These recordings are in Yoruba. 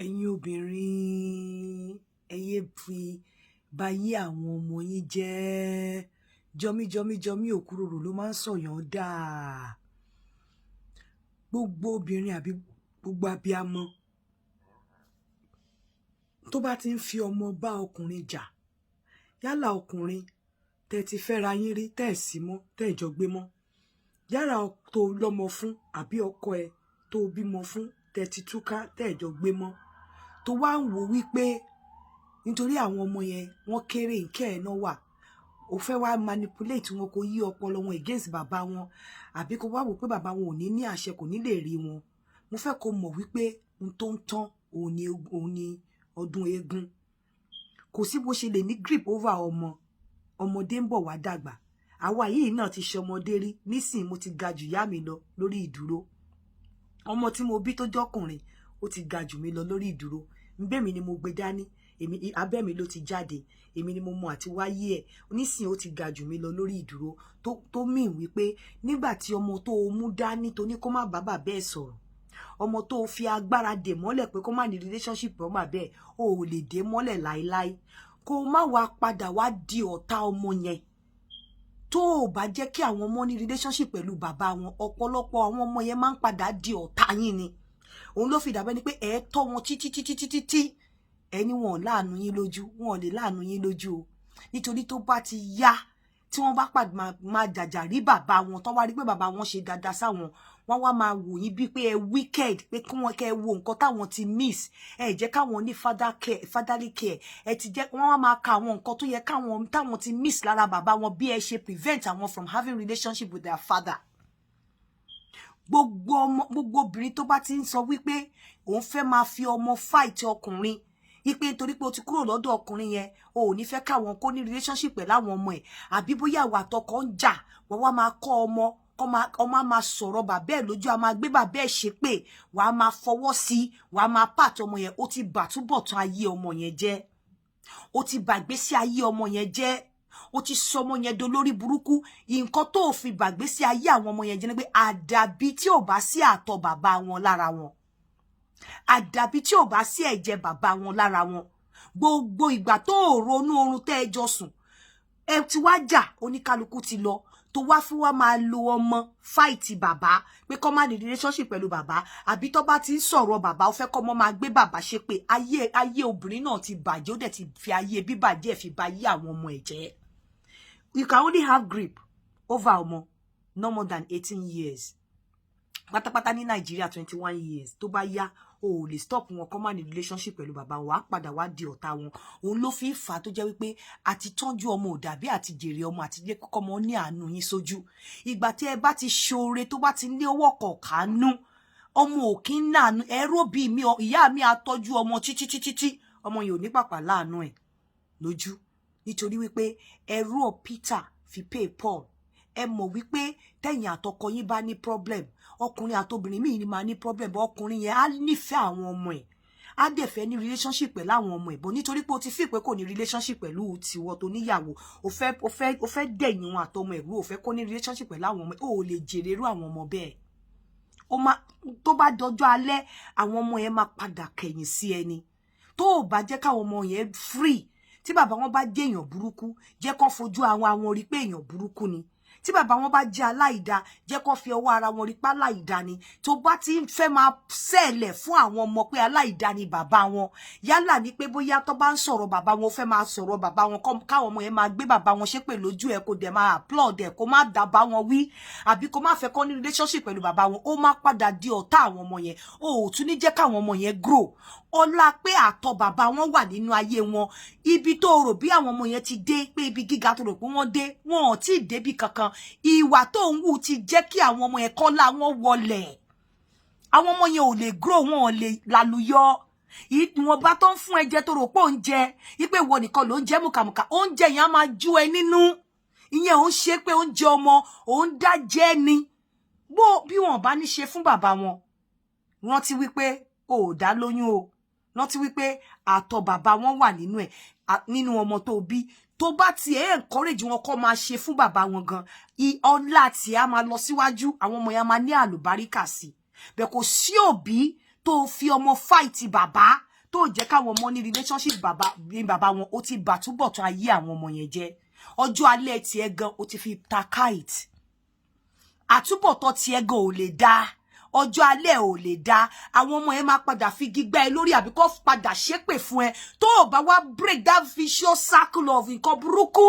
ẹ̀yin obìnrin ẹ yé fi báyé àwọn ọmọ yín jẹ́ jọmí òkúròrò ló máa ń sọ̀yàn dáa. Gbogbo obìnrin àbí gbogbo abiyamọ tó bá ti ń fi ọmọ bá ọkùnrin jà, yálà ọkùnrin tẹ́ ti fẹ́ra yín rí tẹ́ ẹ̀ sí mọ́ tẹ́ ẹ̀ jọ gbé mọ́, yálà tó lọ́mọ fún àbí ọkọ ẹ tó bímọ fún tẹ́ ti túká tẹ́ ẹ̀ jọ gbé mọ́, tó wá ń wò wípé nítorí àwọn ọmọ yẹn wọ́n kéré ìkẹ́ ẹ̀ náà wà, ó fẹ́ wá manipulate wọn, kó yí ọpọlọ wọn against bàbá wọn, àbí kó wá wò pé bàbá wọn ò ní àṣẹ, kò ní lè rí wọn. Mo fẹ́ kó mọ̀ wípé ohun tó ń tán òun ni ọdún eégún. Kò sí bó ṣe lè ní grip over ọmọdé ń bọ̀ wá dàgbà. Àwa yìí náà ti ṣe ọmọdé rí, nísìnyí mo ti ga jù yá mi lọ lórí ìdúró. Ọmọ tí mo bí tó jọkùnrin ó ti ga jù mí lọ lórí ìdúró. Ńbẹ́mi ni mo gbé dání, abẹ́ mi ló ti jáde, èmi ni mo mọ àti wáyé ẹ̀. Nísìnyí ó ti ga jù mí lọ lórí ìdúró tó mean wípé nígbà tí ọmọ tó mú dání tó ní kó má bá bàbá ẹ̀ sọ̀rọ̀, ọmọ tó fi agbára dè mọ́lẹ̀ pé kó má ní relationship pẹ̀lú bàbá ẹ̀, o ò lè dè mọ́lẹ̀ láéláé. Kó má wá padà wá di ọ̀tá ọmọ yẹn. Tó o bá jẹ́ kí àwọn ọmọ ní relationship pẹ̀lú bàbá wọn, ọ̀pọ̀lọpọ̀ àwọn ọmọ yẹn máa ń padà di ọ̀tá yín ni. Òun ló fi dàbẹ́ ni pé ẹ tọ́ wọn títí ẹni wọn láàánú yín lójú, wọn ò lè láàánú yín lójú o. Nítorí tó bá ti yá tí wọ́n bá pàdé máa jàjà rí bàbá wọn, tó wá rí pé bàbá wọn ṣe dáadáa sáwọn, wọ́n wá máa wò yín bí pé ẹ wicked, pé kí wọ́n kẹ́ wo nǹkan táwọn ti miss, ẹ jẹ́ káwọn ní fatherly care, ẹ ti jẹ́ wọ́n wá máa ka àwọn nǹkan tó yẹ táwọn ti miss lára bàbá wọn, bí ẹ ṣe prevent àwọn from having relationship with their father. Gbogbo obìnrin tó bá ti ń sọ wípé òun fẹ́ máa fi ọmọ fight ọkùnrin, ipe nítorí pé o ti kúrò lọ́dọ̀ ọkùnrin yẹn, o ò ní fẹ́ káwọn kó ní relationship pẹ̀lú àwọn ọmọ ẹ̀, àbí bóyá ìwà àtọkọ ń jà, wọ́n wá máa kọ́ ọmọ máa sọ̀rọ̀ bàbá ẹ̀ lójú, a máa gbé bàbá ẹ̀ ṣépè, wà á máa fọwọ́ sí, wà á máa pàtó ọmọ yẹn. Ó ti bàtúbọ̀tán ayé ọmọ yẹn jẹ́, ó ti bàgbésí ayé ọmọ yẹn jẹ́, ó ti sọ ọmọ yẹn dolórí burúkú. Nǹkan tó fi bàgbésí ayé àwọn ọmọ yẹn jẹ́ ni pé àdàbí tí ò bá sí àtọ̀ bàbá wọn lára wọn, àdàbí tí ò bá sí ẹ̀jẹ̀ bàbá wọn lára wọn, gbogbo ìgbà tó ronú oorun tẹ́ ẹ jọ sùn, ẹ ti wá jà, oníkálukú ti lọ, tó wá fún wa máa lo ọmọ fight bàbá pé kó má ní relationship pẹ̀lú bàbá, àbí tó bá ti ń sọ̀rọ̀ bàbá ó fẹ́ kó ọmọ máa gbé bàbá ṣépè. Ayé obìnrin náà ti bàjẹ́, ó dẹ̀ ti fi ayé bíbàjẹ́ fi ba ayé àwọn ọmọ ẹ̀ jẹ́. You can only have grip over ọmọ no more than 18 years. Pátápátá ní Nàìjíríà 21 years. Tó bá yá o ò lè stop wọn kó má ní relationship pẹ̀lú bàbá wọn, á padà wá di ọ̀tá wọn. Òun ló fi ń fà tó jẹ́ wípé àti tọ́jú ọmọ ò dàbí àti jèrè ọmọ, àti jẹ́ kọ́kọ́ ọmọ ní àánú yín sójú. Ìgbà tí ẹ bá ti ṣoore tó bá ti ní ọwọ́ kọ̀ọ̀kánú, ọmọ ò kí ń nàánú. Ẹ̀rọ bí mi, ìyá mi á tọ́jú ọmọ títí ọmọ yìí ò ní pàpà láàánú ẹ̀ lójú. Nítorí wípé ẹ̀rọ Peter fi pay Paul. Ẹ mọ̀ wípé tẹ̀yin àtọkọ yín bá ní problem, ọkùnrin àtobìnrin míì ni máa ní problem, ọkùnrin yẹn á nífẹ̀ẹ́ àwọn ọmọ ẹ̀, á dẹ̀ fẹ́ ní relationship pẹ̀lú àwọn ọmọ ẹ̀, bọ̀ nítorí pé o ti fi pé kò ní relationship pẹ̀lú tiwọ tó níyàwó, o fẹ́ dẹ̀yìn wọn àtọmọ ẹ̀rú, o fẹ́ kó ní relationship pẹ̀lú àwọn ọmọ ẹ̀, o ò lè jèrè irú àwọn ọmọ bẹ́ẹ̀. Tó bá dọjọ́ alẹ́ àwọn ọmọ yẹn máa padà kẹ̀yìn sí ẹni. Tó o bá jẹ́ káwọn ọmọ yẹn free, tí bàbá wọn bá jẹ́ èèyàn burúkú, jẹ́ kó fojú àwọn rí pé èèyàn burúkú ni. Tí bàbá wọn bá jẹ́ aláìda, jẹ́ kó fi ọwọ́ ara wọn rí pé aláìda ni. Tó bá ti ń fẹ́ máa sẹ́ẹ̀lẹ̀ fún àwọn ọmọ pé aláìda ni bàbá wọn, yálà ní pé bóyá tó bá ń sọ̀rọ̀ bàbá wọn, fẹ́ máa sọ̀rọ̀ bàbá wọn, káwọn ọmọ yẹn máa gbé bàbá wọn ṣépè lójú ẹ̀, kó dẹ̀ máa applaud ẹ̀, kó má dàbá wọn wí, àbí kó má fẹ́ kó ní relationship pẹ̀lú bàbá wọn, ó má padà di ọ̀tá àwọn ọmọ yẹn. O ò tún ní jẹ́ káwọn ọmọ yẹn grow. Ọlá pé àtọ̀ bàbá wọn wà nínú ayé wọn, ibi tó rò bí àwọn ọmọ yẹn ti dé, pé ibi gíga tó rò pé wọ́n dé, wọn ò tí ì débi kankan. Ìwà tó ń wù ti jẹ́ kí àwọn ọmọ yẹn kọ́lá wọn wọlẹ̀. Àwọn ọmọ yẹn ò lè grow, wọn ò lè lálùyọ. Ìwọ̀nba tó ń fún ẹ jẹ tó rò pé oúnjẹ, ipe ìwọ nìkan ló ń jẹ mùkàmùkà, oúnjẹ yẹn á máa jú ẹ nínú. Ìyẹn ò ń ṣe pé oúnjẹ ọmọ ò ń dá jẹ ni. Bí wọn bá ní ṣe fún bàbá wọn, rántí wípé o ò dá lóyún o. Rántí wípé àtọ̀ bàbá wọn wà nínú ẹ̀, nínú ọmọ tó bí. Tó bá ti encourage wọn kó máa ṣe fún bàbá wọn gan, ọlá tí a máa lọ síwájú, àwọn ọmọ yẹn máa ní àlùbáríkà sí. Bẹ́ẹ̀ kò sí òbí tó fi ọmọ fight bàbá tó jẹ́ káwọn ọmọ ní relationship bàbá wọn, ó ti bàtúbọ̀tán ayé àwọn ọmọ yẹn jẹ́. Ọjọ́ alẹ́ tiẹ̀ gan ó ti fi ta kite. Àtúbọ̀tán tiẹ̀ gan ò lè dá. Ọjọ́ alẹ́ ò lè dá. Àwọn ọmọ yẹn máa padà fi gbígbá ẹ lórí àbí kó padà ṣépè fún ẹ tó bá wá break that vicious circle of nǹkan burúkú.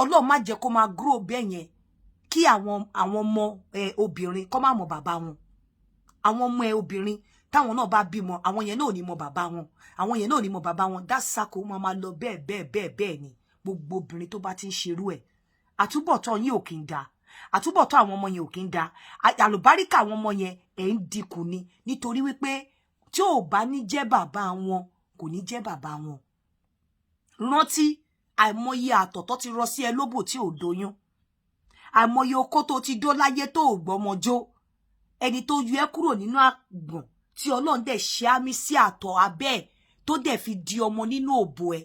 Ọlọ́run má jẹ́ kó máa grow bẹ́ẹ̀ yẹn kí àwọn ọmọ obìnrin kó má mọ bàbá wọn. Àwọn ọmọ obìnrin táwọn náà bá bímọ, àwọn yẹn náà ò ní mọ bàbá wọn. Àwọn yẹn náà ò ní mọ bàbá wọn. That circle máa lọ bẹ́ẹ̀ ni. Gbogbo obìnrin tó bá ti ń ṣerú ẹ̀. Àtúbọ̀tán yín ò kí ń da. Àtúbọ̀tán àwọn ọmọ yẹn ò kí ń da. Àlùbáríkà àwọn ọmọ yẹn ẹ̀ ń dínkù ni nítorí wípé tí ò bá ní jẹ́ bàbá wọn kò ní jẹ́ bàbá wọn. Rántí àìmọye àtọ̀ tó ti rọ sí ẹ lóbò tí ò doyún. Àìmọye okó tó ti dó láyé tó ò gbọ́mọjó. Ẹni tó yọ ẹ́ kúrò nínú àgbọ̀n tí Ọlọ́run dẹ̀ ṣe àmì sí àtọ̀ abẹ́ ẹ̀ tó dẹ̀ fi di ọmọ nínú òbò ẹ̀.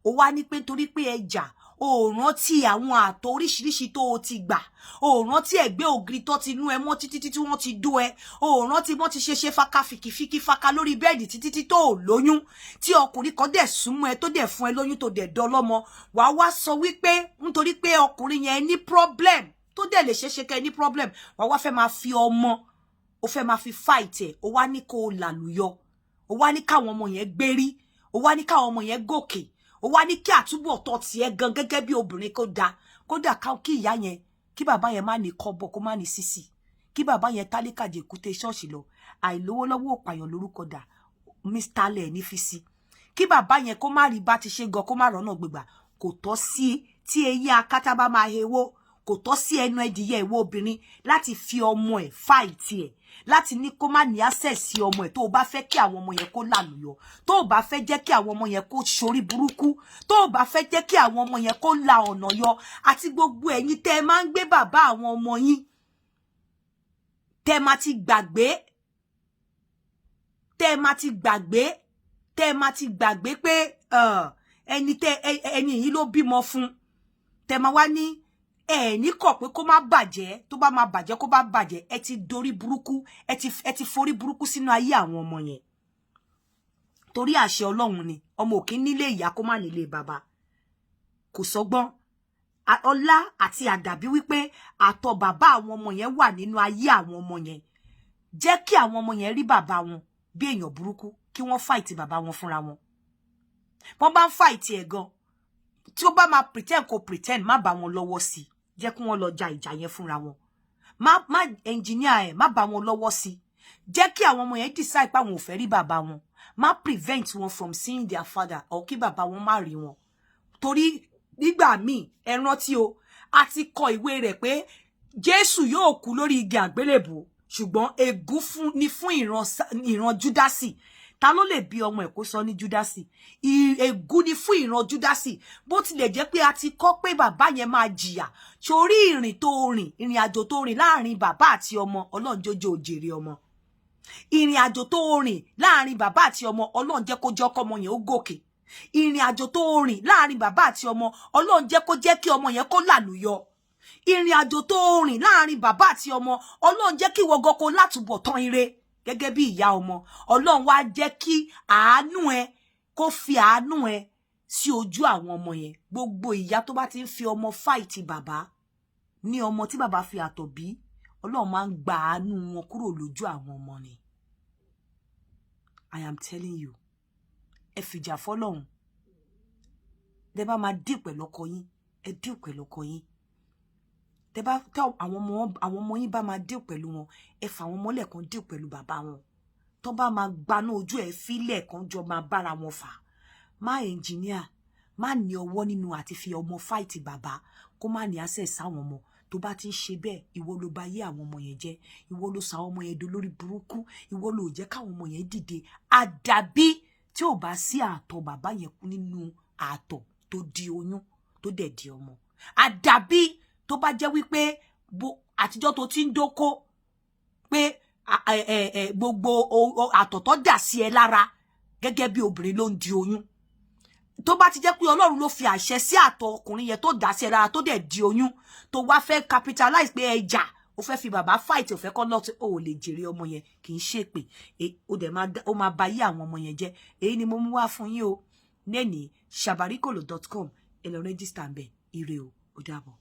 Ó wá ní pé torí pé ẹjà o rántí àwọn àtọ̀ oríṣiríṣi tó o ti gbà. O rántí ẹ̀gbẹ́ ògiri tó ti nú ẹ mọ́ títí tí wọ́n ti dó ẹ. O rántí wọ́n ti ṣe faka fìkìfìkì faka lórí bẹ́ẹ̀dì títí tó o lóyún. Tí ọkùnrin kan dẹ̀ súnmọ́ ẹ tó dẹ̀ fún ẹ lóyún tó dẹ̀ dọ́lọ́mọ. Wàá wá sọ wípé nítorí pé ọkùnrin yẹn ní problem tó dẹ̀ lè ṣeéṣe kẹ́ ní problem. Wàá wá fẹ́ máa fi ọmọ, o fẹ́ máa fi fight ẹ̀. O wá ní kó o làlùyọ. O wá ní káwọn ọmọ yẹn gbérí. O wá ní káwọn ọmọ yẹn gòkè. Ó wá ní kí àtúbọ̀tán tiẹ̀ gan gẹ́gẹ́ bí obìnrin kódà kí ìyá yẹn kí bàbá yẹn má ní kọ́bọ̀ kó má ní sísì kí bàbá yẹn tálíkà jẹ kúté ṣọ́ọ̀ṣì lọ àìlówó lọ́wọ́ òpàyàn lórúkọ dà Mr. lẹ̀ ní fi sí kí bàbá yẹn kó má rí bá ti ṣe gan kó má rọ́nà gbégbà kò tọ́ sí tí eyín akátá bá máa hewó kò tọ́ sí ẹnu ẹdìyẹ ìwọ obìnrin láti fi ọmọ ẹ̀ fáìtì ẹ̀ láti ní kó má ní access sí ọmọ ẹ̀ tó o bá fẹ́ kí àwọn ọmọ yẹn kó làlùyọ tó o bá fẹ́ jẹ́ kí àwọn ọmọ yẹn kó ṣorí burúkú tó o bá fẹ́ jẹ́ kí àwọn ọmọ yẹn kó la ọ̀nà yọ àti gbogbo ẹ̀yin tẹ́ ẹ máa ń gbé bàbá àwọn ọmọ yín tẹ́ ẹ máa ti gbàgbé pé ẹni yìí ló bímọ fún tẹ́ máa wá ní ní kọ̀ pé kó má bàjẹ́ tó bá máa bàjẹ́ kó bá bàjẹ́ ẹ ti dorí burúkú ẹ ti forí burúkú sínú ayé àwọn ọmọ yẹn torí àṣẹ Ọlọ́run ni ọmọ òkín nílé ìyá kó má nílé bàbá kò sọgbọ́n ọlá àti àdàbí wípé àtọ̀ bàbá àwọn ọmọ yẹn wà nínú ayé àwọn ọmọ yẹn jẹ́ kí àwọn ọmọ yẹn rí bàbá wọn bí èèyàn burúkú kí wọ́n fight bàbá wọn fúnra wọn wọ́n bá ń fight ẹ̀ gan tí ó bá máa pretend má bá wọn lọ́wọ́ sí jẹ́ kí wọ́n lọ ja ìjà yẹn fúnra wọn má engineer ẹ̀ má bá wọn lọ́wọ́ sí jẹ́ kí àwọn ọmọ yẹn decide pé àwọn ò fẹ́ rí bàbá wọn má prevent wọn from seeing their father or kí bàbá wọn má rí wọn torí nígbà míì ẹ rántí o a ti kọ ìwé rẹ̀ pé Jésù yóò kú lórí igi àgbélébùú ṣùgbọ́n ègún ni fún ìran Júdásì ta ló lè bí ọmọ ẹ̀ kó sọ ní Júdásì ègún ni fún ìran Júdásì bó tilẹ̀ jẹ́ pé a ti kọ́ pé bàbá yẹn máa jìyà torí ìrìn àjò tó rìn láàrin bàbá àti ọmọ Ọlọ́run jójó òjèrè ọmọ ìrìn àjò tó rìn láàrin bàbá àti ọmọ Ọlọ́run jẹ́ kó jọ́ kọ́mọ yẹn ó gòkè ìrìn àjò tó rìn láàrin bàbá àti ọmọ Ọlọ́run jẹ́ kó jẹ́ kí ọmọ yẹn kó làlùyọ ìrìn àjò tó rìn láàrin bàbá àti ọmọ Ọlọ́run jẹ́ kí wọgọ kó látúbọ̀tán ire gẹ́gẹ́ bí ìyá ọmọ Ọlọ́run wá jẹ́ kí àánú ẹ kó fi àánú ẹ sí ojú àwọn ọmọ yẹn gbogbo ìyá tó bá ti ń fi ọmọ fáìtì bàbá ní ọmọ tí bàbá fi àtọ̀ bí Ọlọ́run máa ń gba àánú wọn kúrò lójú àwọn ọmọ ni I am telling you ẹ fìjà fọ́lọ́run tẹ bá máa dì pẹ̀lú ọkọ yín ẹ dì pẹ̀lú ọkọ yín tẹ àwọn ọmọ yín bá máa dì pẹ̀lú wọn ẹ fà àwọn ọmọlẹ̀ kan dì pẹ̀lú bàbá wọn tó bá máa gbaná ojú ẹ fílẹ̀ kan jọ máa bára wọn fà má ẹnjìníà má ní ọwọ́ nínú àti fi ọmọ fáìtì bàbá kó má ní access sáwọn ọmọ tó bá ti ń ṣe bẹ́ẹ̀ ìwọ ló bá yé àwọn ọmọ yẹn jẹ́ ìwọ ló sa ọmọ yẹn dolórí burúkú ìwọ ló jẹ́ káwọn ọmọ yẹn dìde àdàbí tí ò bá sí àtọ̀ bàbá yẹn kú nínú àtọ̀ tó di oyún tó dẹ̀ di ọmọ àdàbí tó bá jẹ́ wípé àtijọ́ tó ti ń dóko pé gbogbo àtọ̀ tó dà sí ẹ lára gẹ́gẹ́ bí obìnrin ló ń di oyún tó bá ti jẹ́ pé Ọlọ́run ló fi àṣẹ sí àtọ̀ ọkùnrin yẹn tó dà sí ẹ lára tó dẹ̀ di oyún tó wá fẹ́ capitalize pé ẹjà o fẹ́ fi bàbá fight o fẹ́ kọ́ lọ́tí o lè jèrè ọmọ yẹn kì í ṣèpè o dẹ̀ máa ba yí àwọn ọmọ yẹn jẹ́ èyí ni mo mú wá fún yín o nẹ́ni shabarikolo.com ẹ lọ rẹ́gísítà ń bẹ̀ ire o ó dàbọ̀.